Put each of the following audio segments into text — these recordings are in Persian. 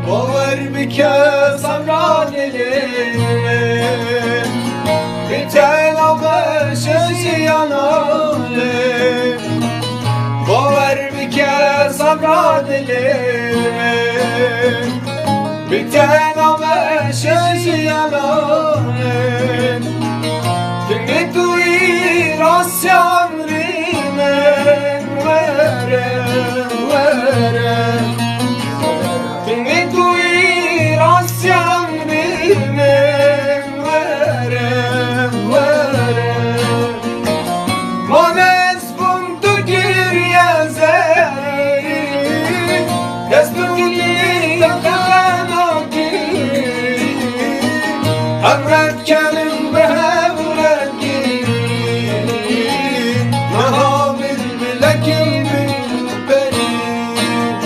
باور بکن صبرا دلیم بیتن آبش زیاناله باور بکن صبرا دلیم بیتن آبش زیاناله دنگی توی راست عمریمه وره وره همرد کنم به همرد گیریم مهامل ملکیم بریم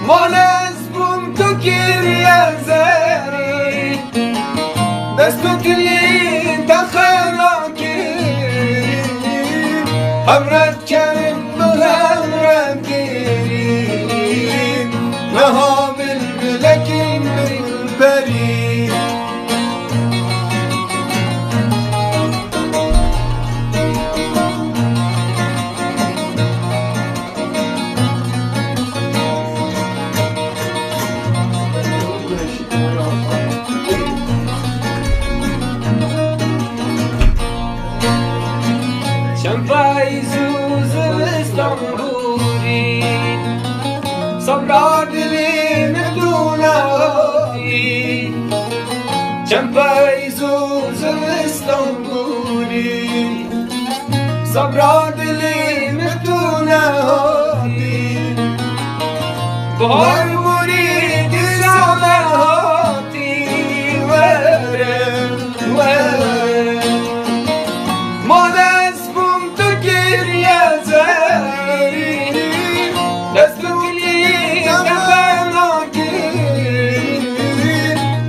من از بوم تو گیری زری دستو کلین تخنا گیریم همرد کنم به همرد گیریم مهامل ملکیم بریم شنبه زمستان بودی صبرا دلی ندونی شنبه زمستان بودی صبرا دلی ندونی بار مرید سماتی وره وره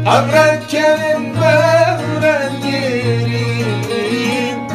همرد کنم برد گیریم